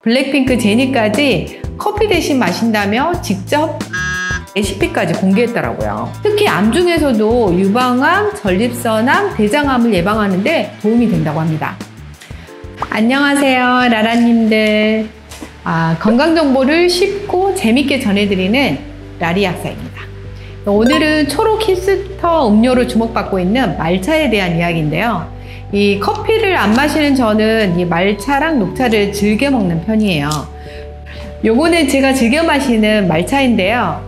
블랙핑크 제니까지 커피 대신 마신다며 직접 레시피까지 공개했더라고요. 특히 암 중에서도 유방암, 전립선암, 대장암을 예방하는 데 도움이 된다고 합니다. 안녕하세요, 라라님들. 건강정보를 쉽고 재밌게 전해드리는 라리 약사입니다. 오늘은 초록 힙스터 음료로 주목받고 있는 말차에 대한 이야기인데요. 이 커피를 안 마시는 저는 이 말차랑 녹차를 즐겨 먹는 편이에요. 요거는 제가 즐겨 마시는 말차인데요.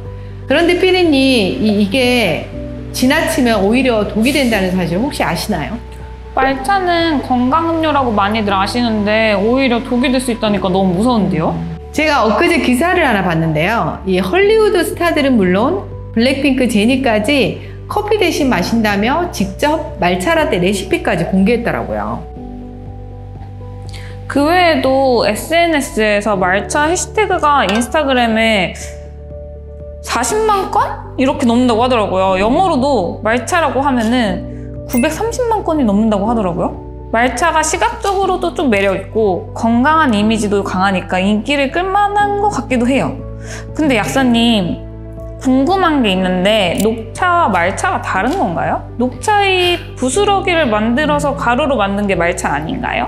그런데 피디님, 이게 지나치면 오히려 독이 된다는 사실 혹시 아시나요? 말차는 건강음료라고 많이들 아시는데 오히려 독이 될 수 있다니까 너무 무서운데요? 제가 엊그제 기사를 하나 봤는데요. 이 헐리우드 스타들은 물론 블랙핑크 제니까지 커피 대신 마신다며 직접 말차라떼 레시피까지 공개했더라고요. 그 외에도 SNS에서 말차 해시태그가 인스타그램에 40만 건? 이렇게 넘는다고 하더라고요. 영어로도 말차라고 하면은 930만 건이 넘는다고 하더라고요. 말차가 시각적으로도 좀 매력있고 건강한 이미지도 강하니까 인기를 끌만한 것 같기도 해요. 근데 약사님, 궁금한 게 있는데 녹차와 말차가 다른 건가요? 녹차의 부스러기를 만들어서 가루로 만든 게 말차 아닌가요?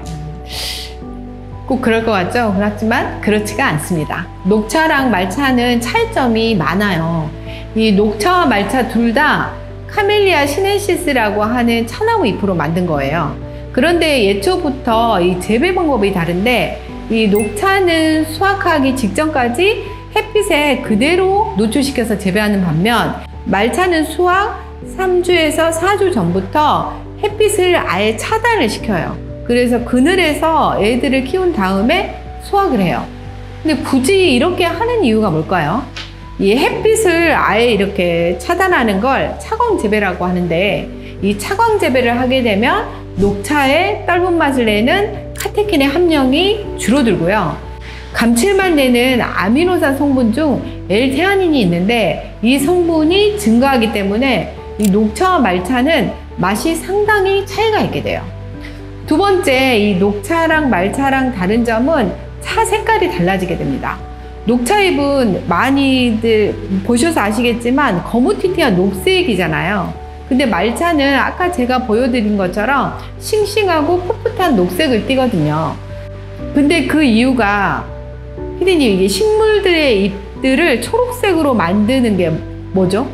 꼭 그럴 것 같죠? 그렇지만 그렇지가 않습니다. 녹차랑 말차는 차이점이 많아요. 이 녹차와 말차 둘 다 카멜리아 시넨시스라고 하는 차나무 잎으로 만든 거예요. 그런데 예초부터 이 재배 방법이 다른데 이 녹차는 수확하기 직전까지 햇빛에 그대로 노출시켜서 재배하는 반면 말차는 수확 3주에서 4주 전부터 햇빛을 아예 차단을 시켜요. 그래서 그늘에서 애들을 키운 다음에 수확을 해요. 근데 굳이 이렇게 하는 이유가 뭘까요? 이 햇빛을 아예 이렇게 차단하는 걸 차광 재배라고 하는데 이 차광 재배를 하게 되면 녹차의 떫은 맛을 내는 카테킨의 함량이 줄어들고요. 감칠맛 내는 아미노산 성분 중 L테아닌이 있는데 이 성분이 증가하기 때문에 이 녹차와 말차는 맛이 상당히 차이가 있게 돼요. 두 번째, 이 녹차랑 말차랑 다른 점은 차 색깔이 달라지게 됩니다. 녹차잎은 많이들 보셔서 아시겠지만 거무튀튀한 녹색이잖아요. 근데 말차는 아까 제가 보여드린 것처럼 싱싱하고 풋풋한 녹색을 띠거든요. 근데 그 이유가 피디님, 이게 식물들의 잎들을 초록색으로 만드는 게 뭐죠?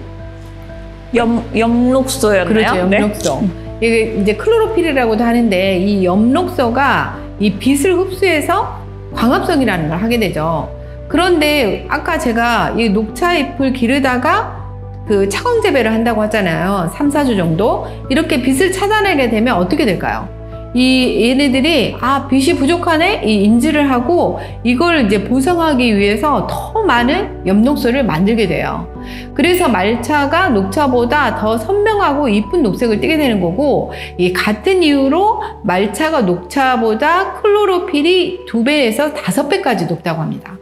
엽록소였나요? 그렇죠, 엽록소. 네. 이게 이제 클로로필이라고도 하는데 이 엽록소가 이 빛을 흡수해서 광합성이라는 걸 하게 되죠. 그런데 아까 제가 이 녹차잎을 기르다가 그 차광 재배를 한다고 하잖아요. 3, 4주 정도. 이렇게 빛을 차단하게 되면 어떻게 될까요? 이 얘네들이 빛이 부족하네? 이 인지를 하고 이걸 이제 보상하기 위해서 더 많은 엽록소를 만들게 돼요. 그래서 말차가 녹차보다 더 선명하고 이쁜 녹색을 띠게 되는 거고, 이 같은 이유로 말차가 녹차보다 클로로필이 2배에서 5배까지 높다고 합니다.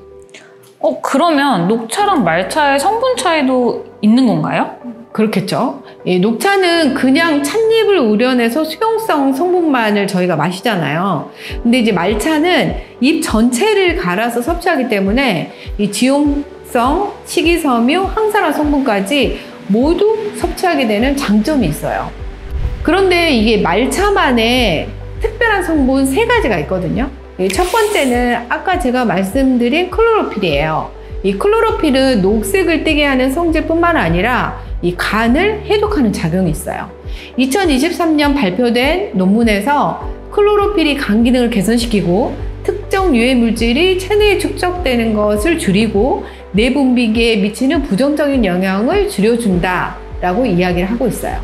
그러면 녹차랑 말차의 성분 차이도 있는 건가요? 그렇겠죠. 이 녹차는 그냥 찻잎을 우려내서 수용성 성분만을 저희가 마시잖아요. 근데 이제 말차는 잎 전체를 갈아서 섭취하기 때문에 이 지용성, 식이섬유, 항산화 성분까지 모두 섭취하게 되는 장점이 있어요. 그런데 이게 말차만의 특별한 성분 3가지가 있거든요. 첫 번째는 아까 제가 말씀드린 클로로필이에요. 이 클로로필은 녹색을 띠게 하는 성질뿐만 아니라 이 간을 해독하는 작용이 있어요. 2023년 발표된 논문에서 클로로필이 간 기능을 개선시키고 특정 유해 물질이 체내에 축적되는 것을 줄이고 내분비기에 미치는 부정적인 영향을 줄여준다라고 이야기를 하고 있어요.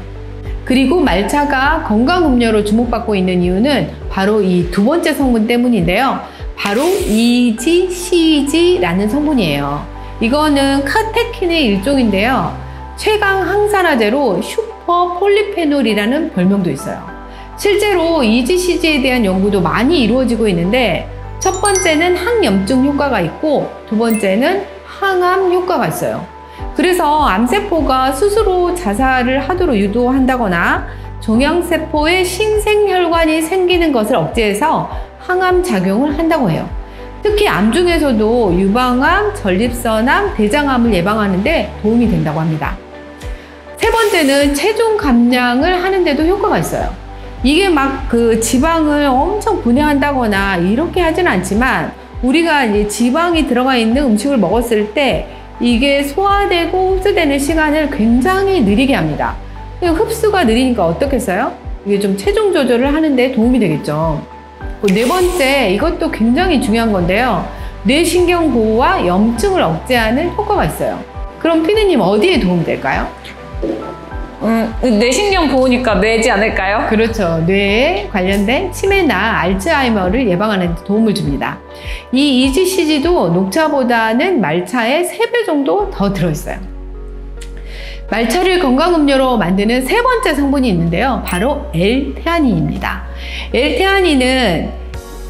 그리고 말차가 건강음료로 주목받고 있는 이유는 바로 이 두 번째 성분 때문인데요. 바로 EGCG라는 성분이에요. 이거는 카테킨의 일종인데요. 최강 항산화제로 슈퍼폴리페놀이라는 별명도 있어요. 실제로 EGCG에 대한 연구도 많이 이루어지고 있는데 첫 번째는 항염증 효과가 있고 두 번째는 항암 효과가 있어요. 그래서 암세포가 스스로 자살을 하도록 유도한다거나 종양세포에 신생혈관이 생기는 것을 억제해서 항암 작용을 한다고 해요. 특히 암 중에서도 유방암, 전립선암, 대장암을 예방하는 데 도움이 된다고 합니다. 세 번째는 체중 감량을 하는데도 효과가 있어요. 이게 막 그 지방을 엄청 분해한다거나 이렇게 하지는 않지만 우리가 이제 지방이 들어가 있는 음식을 먹었을 때 이게 소화되고 흡수되는 시간을 굉장히 느리게 합니다. 흡수가 느리니까 어떻겠어요? 이게 좀 체중 조절을 하는데 도움이 되겠죠. 네 번째, 이것도 굉장히 중요한 건데요. 뇌신경 보호와 염증을 억제하는 효과가 있어요. 그럼 피디님 어디에 도움이 될까요? 뇌신경 보호니까 뇌지 않을까요? 그렇죠. 뇌에 관련된 치매나 알츠하이머를 예방하는 데 도움을 줍니다. 이 EGCG도 녹차보다는 말차의 3배 정도 더 들어있어요. 말차를 건강음료로 만드는 세 번째 성분이 있는데요. 바로 L테아닌입니다. L테아닌은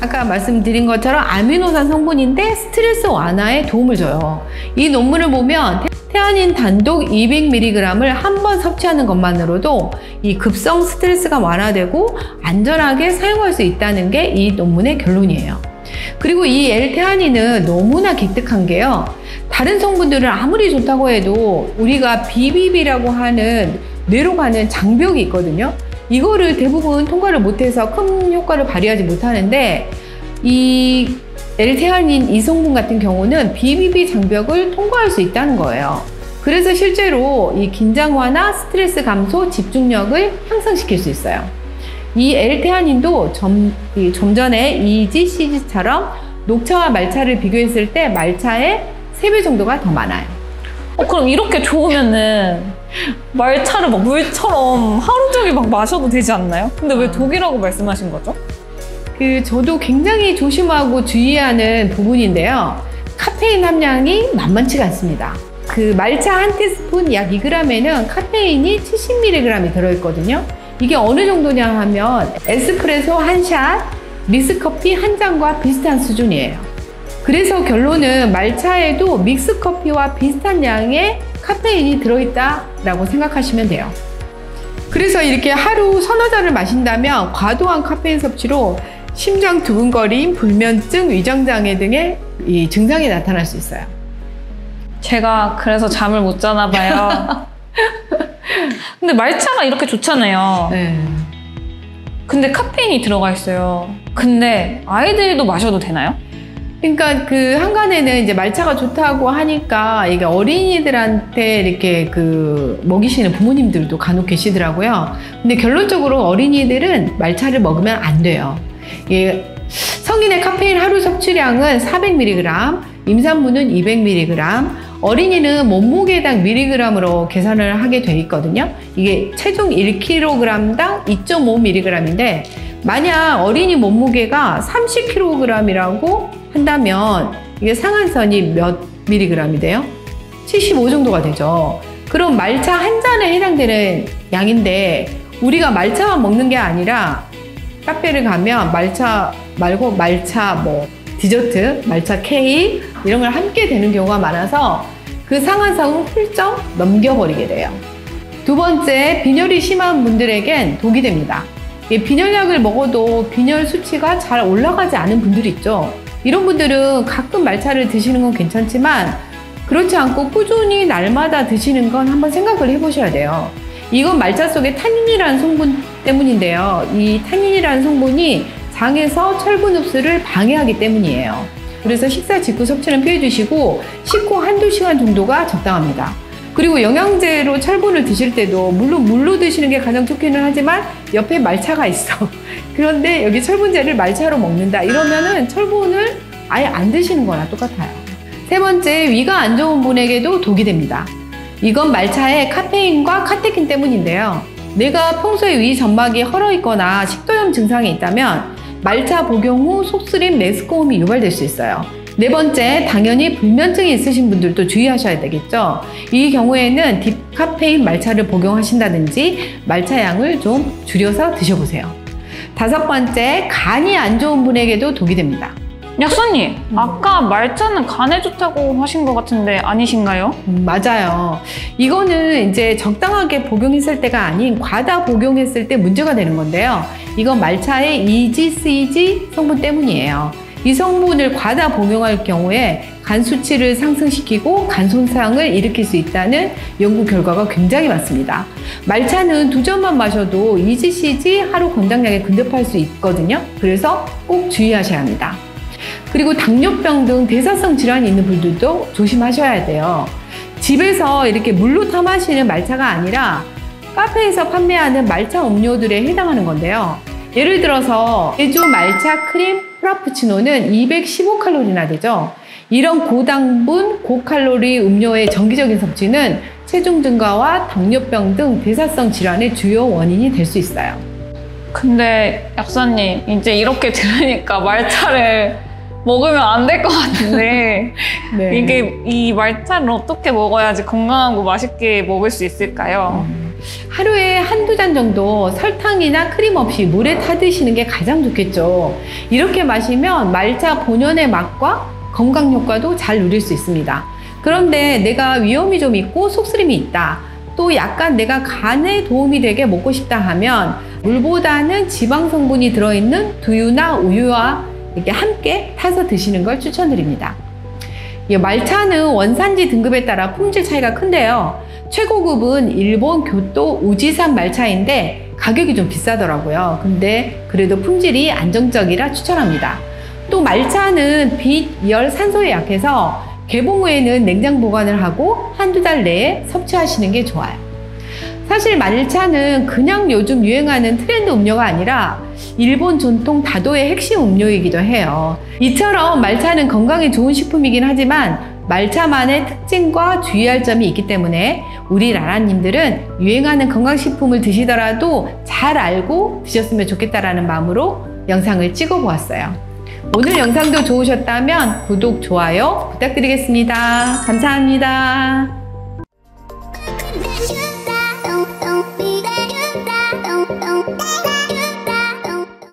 아까 말씀드린 것처럼 아미노산 성분인데 스트레스 완화에 도움을 줘요. 이 논문을 보면 테아닌 단독 200mg을 한 번 섭취하는 것만으로도 이 급성 스트레스가 완화되고 안전하게 사용할 수 있다는 게 이 논문의 결론이에요. 그리고 이 L테아닌은 너무나 기특한 게요. 다른 성분들은 아무리 좋다고 해도 우리가 BBB라고 하는 뇌로 가는 장벽이 있거든요. 이거를 대부분 통과를 못해서 큰 효과를 발휘하지 못하는데 이 L테아닌 이 성분 같은 경우는 BBB 장벽을 통과할 수 있다는 거예요. 그래서 실제로 이 긴장 완화, 스트레스 감소, 집중력을 향상시킬 수 있어요. 이 L테아닌도 좀 전에 EGCG처럼 녹차와 말차를 비교했을 때 말차의 3배 정도가 더 많아요. 그럼 이렇게 좋으면은 말차를 막 물처럼 하루 종일 막 마셔도 되지 않나요? 근데 왜 독이라고 말씀하신 거죠? 저도 굉장히 조심하고 주의하는 부분인데요. 카페인 함량이 만만치가 않습니다. 말차 한 티스푼 약 2g에는 카페인이 70mg이 들어있거든요. 이게 어느 정도냐 하면 에스프레소 한 샷, 믹스커피 한 잔과 비슷한 수준이에요. 그래서 결론은 말차에도 믹스커피와 비슷한 양의 카페인이 들어있다라고 생각하시면 돼요. 그래서 이렇게 하루 서너 잔을 마신다면 과도한 카페인 섭취로 심장 두근거림, 불면증, 위장장애 등의 이 증상이 나타날 수 있어요. 제가 그래서 잠을 못 자나 봐요. 근데 말차가 이렇게 좋잖아요. 네. 근데 카페인이 들어가 있어요. 근데 아이들도 마셔도 되나요? 그러니까 한간에는 이제 말차가 좋다고 하니까 이게 어린이들한테 이렇게 먹이시는 부모님들도 간혹 계시더라고요. 근데 결론적으로 어린이들은 말차를 먹으면 안 돼요. 성인의 카페인 하루 섭취량은 400mg, 임산부는 200mg, 어린이는 몸무게당 mg으로 계산을 하게 돼 있거든요. 이게 체중 1kg당 2.5mg인데 만약 어린이 몸무게가 30kg이라고 한다면 이게 상한선이 몇 mg이 돼요? 75 정도가 되죠. 그럼 말차 한 잔에 해당되는 양인데 우리가 말차만 먹는 게 아니라 카페를 가면 말차 말고 말차 디저트, 말차 케이크 이런 걸 함께 되는 경우가 많아서 그 상한선을 훌쩍 넘겨버리게 돼요. 두 번째, 빈혈이 심한 분들에겐 독이 됩니다. 빈혈약을 먹어도 빈혈 수치가 잘 올라가지 않은 분들이 있죠. 이런 분들은 가끔 말차를 드시는 건 괜찮지만 그렇지 않고 꾸준히 날마다 드시는 건 한번 생각을 해보셔야 돼요. 이건 말차 속에 타닌이라는 성분 때문인데요. 이 타닌이라는 성분이 장에서 철분 흡수를 방해하기 때문이에요. 그래서 식사 직후 섭취는 피해주시고 식후 한두 시간 정도가 적당합니다. 그리고 영양제로 철분을 드실 때도 물론 물로 드시는 게 가장 좋기는 하지만 옆에 말차가 있어. 그런데 여기 철분제를 말차로 먹는다 이러면은 철분을 아예 안 드시는 거나 똑같아요. 세 번째, 위가 안 좋은 분에게도 독이 됩니다. 이건 말차의 카페인과 카테킨 때문인데요. 내가 평소에 위 점막이 헐어 있거나 식도염 증상이 있다면 말차 복용 후 속쓰림, 메스꺼움이 유발될 수 있어요. 네 번째, 당연히 불면증이 있으신 분들도 주의하셔야 되겠죠. 이 경우에는 딥카페인 말차를 복용하신다든지 말차 양을 좀 줄여서 드셔보세요. 다섯 번째, 간이 안 좋은 분에게도 독이 됩니다. 약사님, 아까 말차는 간에 좋다고 하신 것 같은데 아니신가요? 맞아요. 이거는 이제 적당하게 복용했을 때가 아닌 과다 복용했을 때 문제가 되는 건데요. 이건 말차의 EGCG 성분 때문이에요. 이 성분을 과다 복용할 경우에 간 수치를 상승시키고 간 손상을 일으킬 수 있다는 연구 결과가 굉장히 많습니다. 말차는 2잔만 마셔도 EGCG 하루 권장량에 근접할 수 있거든요. 그래서 꼭 주의하셔야 합니다. 그리고 당뇨병 등 대사성 질환이 있는 분들도 조심하셔야 돼요. 집에서 이렇게 물로 타 마시는 말차가 아니라 카페에서 판매하는 말차 음료들에 해당하는 건데요. 예를 들어서 제주 말차 크림 프라푸치노는 215칼로리나 되죠. 이런 고당분, 고칼로리 음료의 정기적인 섭취는 체중 증가와 당뇨병 등 대사성 질환의 주요 원인이 될 수 있어요. 근데 약사님, 이제 이렇게 들으니까 말차를 먹으면 안 될 것 같은데 네. 이게 이 말차를 어떻게 먹어야지 건강하고 맛있게 먹을 수 있을까요? 하루에 한두 잔 정도 설탕이나 크림 없이 물에 타 드시는 게 가장 좋겠죠. 이렇게 마시면 말차 본연의 맛과 건강 효과도 잘 누릴 수 있습니다. 그런데 내가 위험이 좀 있고 속쓰림이 있다, 또 약간 내가 간에 도움이 되게 먹고 싶다 하면 물보다는 지방 성분이 들어있는 두유나 우유와 이렇게 함께 타서 드시는 걸 추천드립니다. 말차는 원산지 등급에 따라 품질 차이가 큰데요. 최고급은 일본 교토 우지산 말차인데 가격이 좀 비싸더라고요. 근데 그래도 품질이 안정적이라 추천합니다. 또 말차는 빛, 열, 산소에 약해서 개봉 후에는 냉장 보관을 하고 한두 달 내에 섭취하시는 게 좋아요. 사실 말차는 그냥 요즘 유행하는 트렌드 음료가 아니라 일본 전통 다도의 핵심 음료이기도 해요. 이처럼 말차는 건강에 좋은 식품이긴 하지만 말차만의 특징과 주의할 점이 있기 때문에 우리 라라님들은 유행하는 건강식품을 드시더라도 잘 알고 드셨으면 좋겠다라는 마음으로 영상을 찍어 보았어요. 오늘 영상도 좋으셨다면 구독, 좋아요 부탁드리겠습니다. 감사합니다.